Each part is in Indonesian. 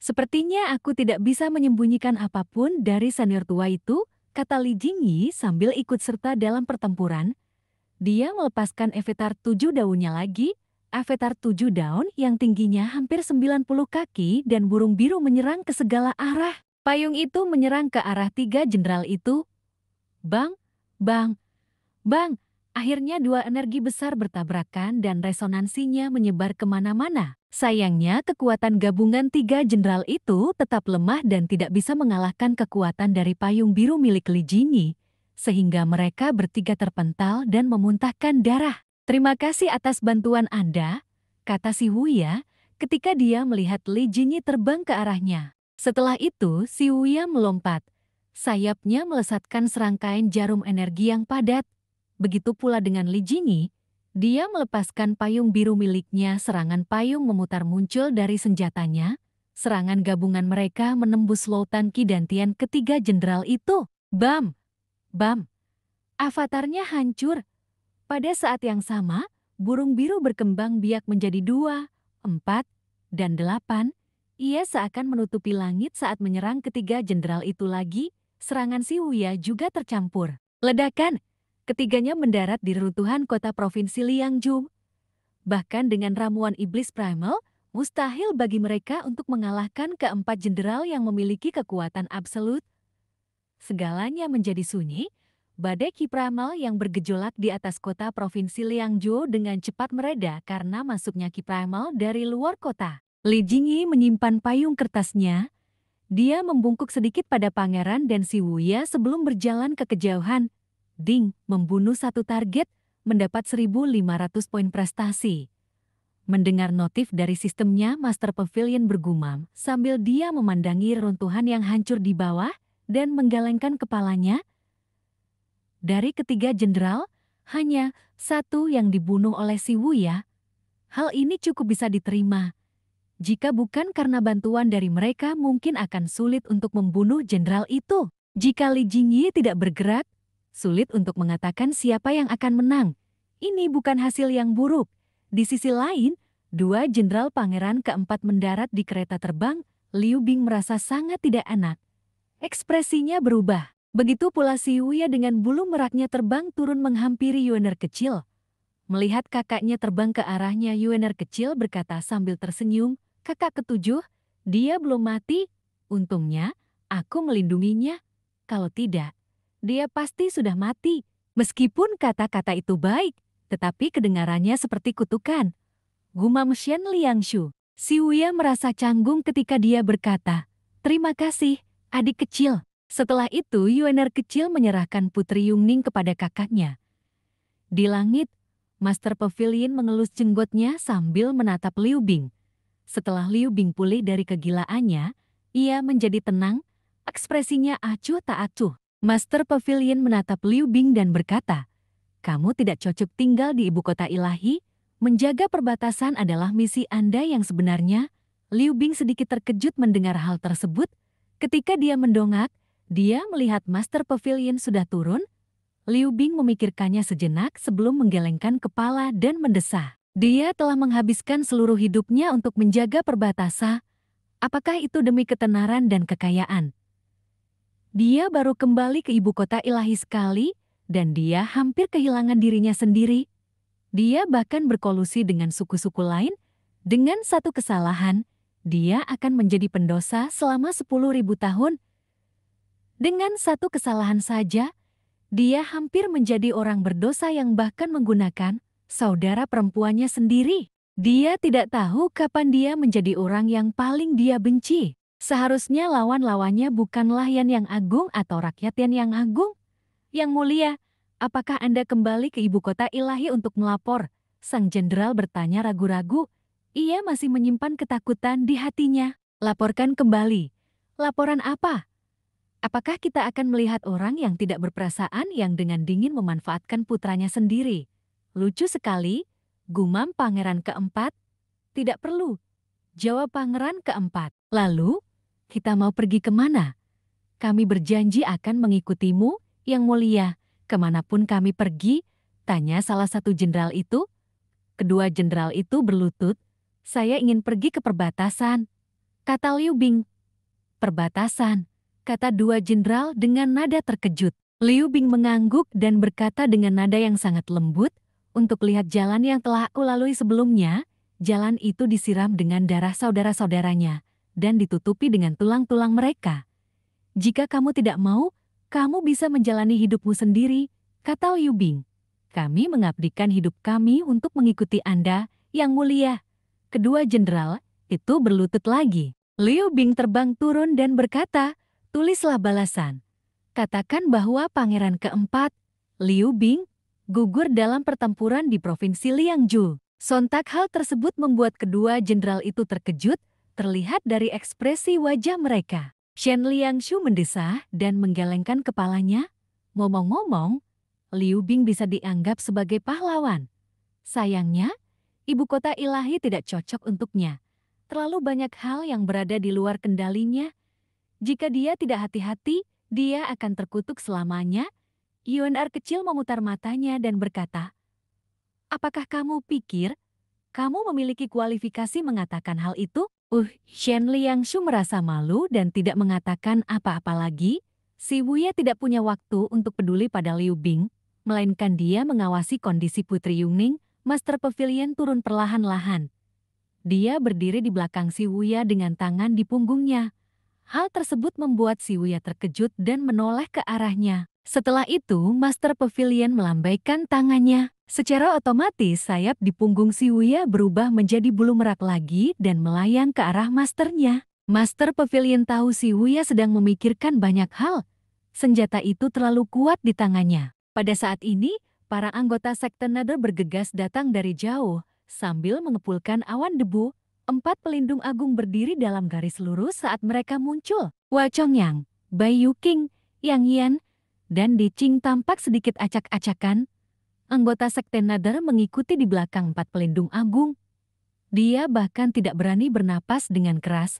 Sepertinya aku tidak bisa menyembunyikan apapun dari senior tua itu, kata Li Jingyi sambil ikut serta dalam pertempuran. Dia melepaskan Avatar 7 daunnya lagi, Avatar 7 daun yang tingginya hampir 90 kaki dan burung biru menyerang ke segala arah. Payung itu menyerang ke arah tiga jenderal itu. Bang, bang, bang. Akhirnya dua energi besar bertabrakan dan resonansinya menyebar kemana-mana. Sayangnya kekuatan gabungan tiga jenderal itu tetap lemah dan tidak bisa mengalahkan kekuatan dari payung biru milik Li Jingyi, sehingga mereka bertiga terpental dan memuntahkan darah. Terima kasih atas bantuan Anda, kata si Wuya ketika dia melihat Li Jingyi terbang ke arahnya. Setelah itu si Wuya melompat. Sayapnya melesatkan serangkaian jarum energi yang padat. Begitu pula dengan Li Jingyi, dia melepaskan payung biru miliknya. Serangan payung memutar muncul dari senjatanya. Serangan gabungan mereka menembus lautan Qi Dantian ketiga jenderal itu. Bam! Bam! Avatarnya hancur. Pada saat yang sama, burung biru berkembang biak menjadi 2, 4, dan 8. Ia seakan menutupi langit saat menyerang ketiga jenderal itu lagi. Serangan si Wuya juga tercampur. Ledakan! Ketiganya mendarat di reruntuhan kota provinsi Liangzhou. Bahkan dengan ramuan iblis primal, mustahil bagi mereka untuk mengalahkan keempat jenderal yang memiliki kekuatan absolut. Segalanya menjadi sunyi. Badai Qi primal yang bergejolak di atas kota provinsi Liangzhou dengan cepat mereda karena masuknya Qi primal dari luar kota. Li Jingyi menyimpan payung kertasnya. Dia membungkuk sedikit pada pangeran dan si Wuya sebelum berjalan ke kejauhan. Ding, membunuh satu target, mendapat 1.500 poin prestasi. Mendengar notif dari sistemnya, Master Pavilion bergumam sambil dia memandangi reruntuhan yang hancur di bawah dan menggelengkan kepalanya. Dari ketiga jenderal, hanya satu yang dibunuh oleh si Wuya. Hal ini cukup bisa diterima. Jika bukan karena bantuan dari mereka, mungkin akan sulit untuk membunuh jenderal itu. Jika Li Jingyi tidak bergerak, sulit untuk mengatakan siapa yang akan menang. Ini bukan hasil yang buruk. Di sisi lain, dua jenderal pangeran keempat mendarat di kereta terbang. Liu Bing merasa sangat tidak enak. Ekspresinya berubah. Begitu pula si Wuya dengan bulu meraknya terbang turun menghampiri Yuaner kecil. Melihat kakaknya terbang ke arahnya, Yuaner kecil berkata sambil tersenyum, "Kakak ketujuh, dia belum mati. Untungnya, aku melindunginya. Kalau tidak, dia pasti sudah mati." Meskipun kata-kata itu baik, tetapi kedengarannya seperti kutukan. Gumam Shen Liangshu. Si Wuya merasa canggung ketika dia berkata, "Terima kasih, adik kecil." Setelah itu, Yuaner kecil menyerahkan Putri Yungning kepada kakaknya. Di langit, Master Pavilion mengelus jenggotnya sambil menatap Liu Bing. Setelah Liu Bing pulih dari kegilaannya, ia menjadi tenang, ekspresinya acuh tak acuh. Master Pavilion menatap Liu Bing dan berkata, "Kamu tidak cocok tinggal di ibu kota ilahi, menjaga perbatasan adalah misi Anda yang sebenarnya." Liu Bing sedikit terkejut mendengar hal tersebut. Ketika dia mendongak, dia melihat Master Pavilion sudah turun. Liu Bing memikirkannya sejenak sebelum menggelengkan kepala dan mendesah. Dia telah menghabiskan seluruh hidupnya untuk menjaga perbatasan. Apakah itu demi ketenaran dan kekayaan? Dia baru kembali ke ibu kota ilahi sekali, dan dia hampir kehilangan dirinya sendiri. Dia bahkan berkolusi dengan suku-suku lain. Dengan satu kesalahan, dia akan menjadi pendosa selama 10.000 tahun. Dengan satu kesalahan saja, dia hampir menjadi orang berdosa yang bahkan menggunakan saudara perempuannya sendiri. Dia tidak tahu kapan dia menjadi orang yang paling dia benci. Seharusnya lawan-lawannya bukanlah Yan yang agung atau rakyat Yan yang agung. Yang mulia, apakah Anda kembali ke ibu kota ilahi untuk melapor? Sang jenderal bertanya ragu-ragu. Ia masih menyimpan ketakutan di hatinya. Laporkan kembali. Laporan apa? Apakah kita akan melihat orang yang tidak berperasaan yang dengan dingin memanfaatkan putranya sendiri? Lucu sekali, gumam pangeran keempat. Tidak perlu, jawab pangeran keempat. Lalu, kita mau pergi kemana? Kami berjanji akan mengikutimu, yang mulia. Kemanapun kami pergi, tanya salah satu jenderal itu. Kedua jenderal itu berlutut, saya ingin pergi ke perbatasan. kata Liu Bing. Perbatasan, kata dua jenderal dengan nada terkejut. Liu Bing mengangguk dan berkata dengan nada yang sangat lembut, untuk lihat jalan yang telah aku lalui sebelumnya, jalan itu disiram dengan darah saudara-saudaranya, dan ditutupi dengan tulang-tulang mereka. Jika kamu tidak mau, kamu bisa menjalani hidupmu sendiri, kata Liu Bing. Kami mengabdikan hidup kami untuk mengikuti Anda, Yang Mulia. Kedua jenderal itu berlutut lagi. Liu Bing terbang turun dan berkata, tulislah balasan. Katakan bahwa pangeran keempat, Liu Bing, gugur dalam pertempuran di provinsi Liangzhou. Sontak hal tersebut membuat kedua jenderal itu terkejut, terlihat dari ekspresi wajah mereka. Shen Liangshu mendesah dan menggelengkan kepalanya. Ngomong-ngomong, Liu Bing bisa dianggap sebagai pahlawan. Sayangnya, ibu kota ilahi tidak cocok untuknya. Terlalu banyak hal yang berada di luar kendalinya. Jika dia tidak hati-hati, dia akan terkutuk selamanya. UNR kecil memutar matanya dan berkata, apakah kamu pikir kamu memiliki kualifikasi mengatakan hal itu? Shen Liangshu merasa malu dan tidak mengatakan apa-apa lagi. Si Wuya tidak punya waktu untuk peduli pada Liu Bing, melainkan dia mengawasi kondisi Putri Yungning. Master Pavilion turun perlahan-lahan. Dia berdiri di belakang si Wuya dengan tangan di punggungnya. Hal tersebut membuat si Wuya terkejut dan menoleh ke arahnya. Setelah itu, Master Pavilion melambaikan tangannya. Secara otomatis, sayap di punggung si Wuya berubah menjadi bulu merak lagi dan melayang ke arah masternya. Master Pavilion tahu si Wuya sedang memikirkan banyak hal. Senjata itu terlalu kuat di tangannya. Pada saat ini, para anggota Sekte Nether bergegas datang dari jauh, sambil mengepulkan awan debu. 4 pelindung agung berdiri dalam garis lurus saat mereka muncul. Hua Chongyang, Bai Yuqing, Yang Yan, dan Di Qing tampak sedikit acak-acakan. Anggota Sekte Nether mengikuti di belakang 4 pelindung agung. Dia bahkan tidak berani bernapas dengan keras.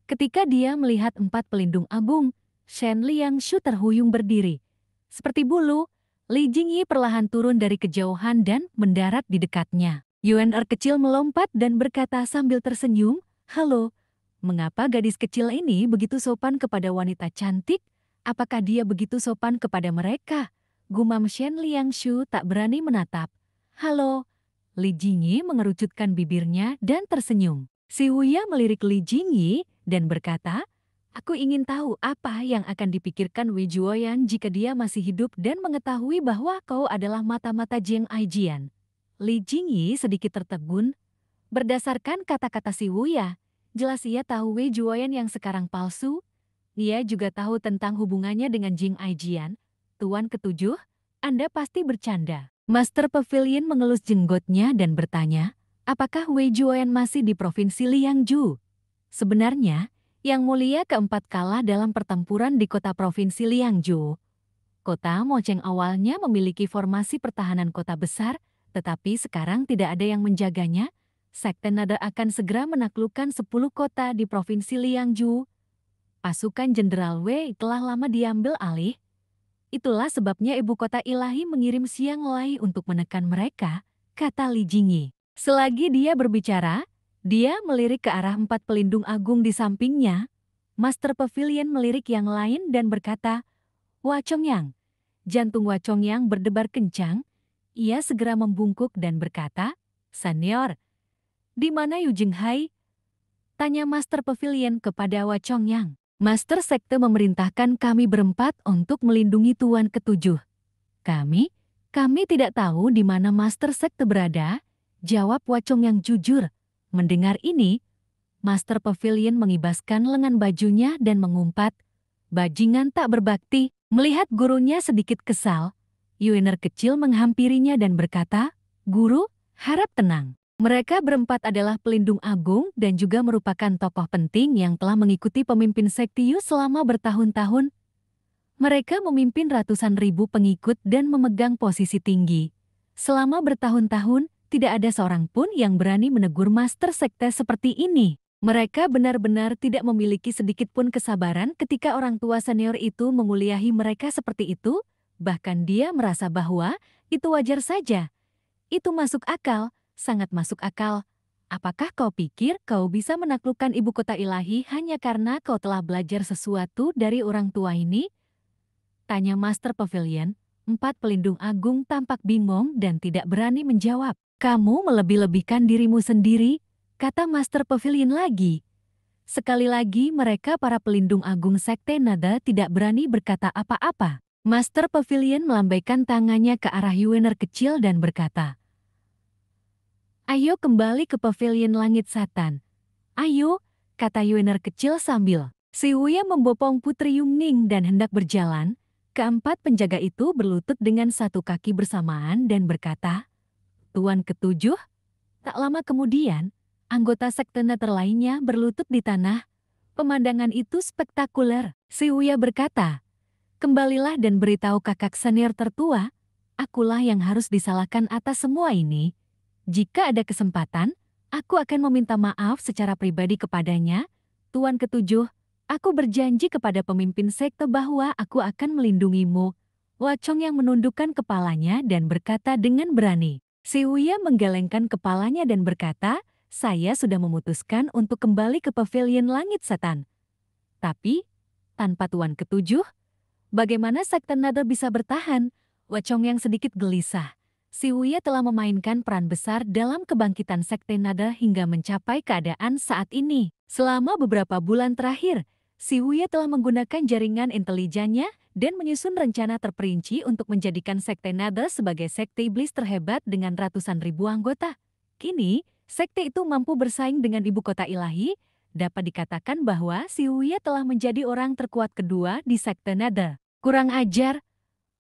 Ketika dia melihat 4 pelindung agung, Shen Liangshu terhuyung berdiri. Seperti bulu, Li Jingyi perlahan turun dari kejauhan dan mendarat di dekatnya. UNR kecil melompat dan berkata sambil tersenyum, halo, mengapa gadis kecil ini begitu sopan kepada wanita cantik? Apakah dia begitu sopan kepada mereka? Gumam Shen Liangshu tak berani menatap. Halo, Li Jingyi mengerucutkan bibirnya dan tersenyum. Si Wuya melirik Li Jingyi dan berkata, aku ingin tahu apa yang akan dipikirkan Wei Juoyan jika dia masih hidup dan mengetahui bahwa kau adalah mata-mata Jiang Aijian. Li Jingyi sedikit tertegun. Berdasarkan kata-kata si Wuya, jelas ia tahu Wei Juoyan yang sekarang palsu. Ia juga tahu tentang hubungannya dengan Jing Aijian. Tuan ketujuh, Anda pasti bercanda. Master Pavilion mengelus jenggotnya dan bertanya, apakah Wei Juoyan masih di provinsi Liangzhou? Sebenarnya, Yang Mulia keempat kalah dalam pertempuran di kota provinsi Liangzhou. Kota Mocheng awalnya memiliki formasi pertahanan kota besar, tetapi sekarang tidak ada yang menjaganya. Sekte Nether akan segera menaklukkan 10 kota di provinsi Liangzhou. Pasukan Jenderal Wei telah lama diambil alih. Itulah sebabnya ibu kota ilahi mengirim Xiang Lai untuk menekan mereka, kata Li Jingyi. Selagi dia berbicara, dia melirik ke arah 4 pelindung agung di sampingnya. Master Pavilion melirik yang lain dan berkata, Hua Chongyang. Jantung Hua Chongyang berdebar kencang. Ia segera membungkuk dan berkata, Senior, di mana Yu Jinghai? Tanya Master Pavilion kepada Hua Chongyang. Master Sekte memerintahkan kami berempat untuk melindungi Tuan ketujuh. Kami tidak tahu di mana Master Sekte berada, jawab Hua Chongyang jujur. Mendengar ini, Master Pavilion mengibaskan lengan bajunya dan mengumpat, bajingan tak berbakti. Melihat gurunya sedikit kesal, UNR kecil menghampirinya dan berkata, Guru, harap tenang. Mereka berempat adalah pelindung agung dan juga merupakan tokoh penting yang telah mengikuti pemimpin Sekte Yu selama bertahun-tahun. Mereka memimpin ratusan ribu pengikut dan memegang posisi tinggi. Selama bertahun-tahun, tidak ada seorang pun yang berani menegur Master Sekte seperti ini. Mereka benar-benar tidak memiliki sedikit pun kesabaran ketika orang tua senior itu menguliahi mereka seperti itu. Bahkan dia merasa bahwa itu wajar saja. Itu masuk akal, sangat masuk akal. Apakah kau pikir kau bisa menaklukkan ibu kota ilahi hanya karena kau telah belajar sesuatu dari orang tua ini? Tanya Master Pavilion. Empat pelindung agung tampak bingung dan tidak berani menjawab. Kamu melebih-lebihkan dirimu sendiri, kata Master Pavilion lagi. Sekali lagi mereka para pelindung agung Sekte Nada tidak berani berkata apa-apa. Master Pavilion melambaikan tangannya ke arah Yuener kecil dan berkata, "Ayo kembali ke Pavilion Langit Satan." "Ayo," kata Yuener kecil sambil Si Wuya membopong Putri Yungning dan hendak berjalan. Keempat penjaga itu berlutut dengan satu kaki bersamaan dan berkata, "Tuan ketujuh." Tak lama kemudian, anggota sekte Nether lainnya berlutut di tanah. Pemandangan itu spektakuler. Si Wuya berkata, "Kembalilah dan beritahu kakak senior tertua, akulah yang harus disalahkan atas semua ini. Jika ada kesempatan, aku akan meminta maaf secara pribadi kepadanya. Tuan ketujuh, aku berjanji kepada pemimpin sekte bahwa aku akan melindungimu." Wacong yang menundukkan kepalanya dan berkata dengan berani. Si Wuya menggelengkan kepalanya dan berkata, "Saya sudah memutuskan untuk kembali ke Pavilion Langit Setan. Tapi, tanpa Tuan ketujuh, bagaimana sekte Nada bisa bertahan?" Wacong yang sedikit gelisah. Si Wuya telah memainkan peran besar dalam kebangkitan Sekte Nada hingga mencapai keadaan saat ini. Selama beberapa bulan terakhir, Si Wuya telah menggunakan jaringan intelijennya dan menyusun rencana terperinci untuk menjadikan Sekte Nada sebagai sekte iblis terhebat dengan ratusan ribu anggota. Kini, sekte itu mampu bersaing dengan ibu kota ilahi. Dapat dikatakan bahwa Si Wuya telah menjadi orang terkuat kedua di Sekte Nada. Kurang ajar.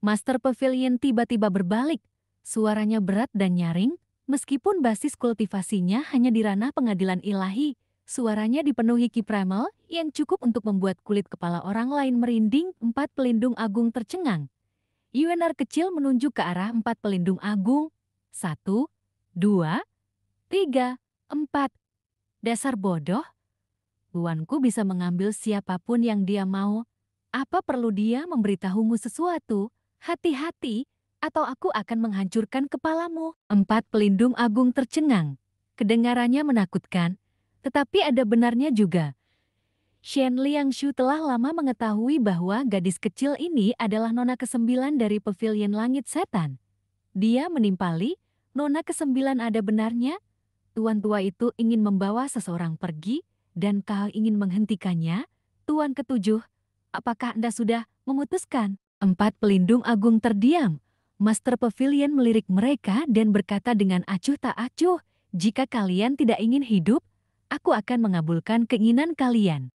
Master Pavilion tiba-tiba berbalik. Suaranya berat dan nyaring, meskipun basis kultivasinya hanya di ranah pengadilan ilahi. Suaranya dipenuhi ki primal yang cukup untuk membuat kulit kepala orang lain merinding. Empat pelindung agung tercengang. Yuener kecil menunjuk ke arah empat pelindung agung. 1, 2, 3, 4. Dasar bodoh. Tuanku bisa mengambil siapapun yang dia mau. Apa perlu dia memberitahumu sesuatu? Hati-hati, atau aku akan menghancurkan kepalamu. Empat pelindung agung tercengang. Kedengarannya menakutkan, tetapi ada benarnya juga. Shen Liangshu telah lama mengetahui bahwa gadis kecil ini adalah nona ke-9 dari Pavilion Langit Setan. Dia menimpali, nona ke-9 ada benarnya. Tuan tua itu ingin membawa seseorang pergi, dan kau ingin menghentikannya. Tuan ketujuh, apakah Anda sudah memutuskan? Empat pelindung agung terdiam. Master Pavilion melirik mereka dan berkata dengan acuh tak acuh, "Jika kalian tidak ingin hidup, aku akan mengabulkan keinginan kalian."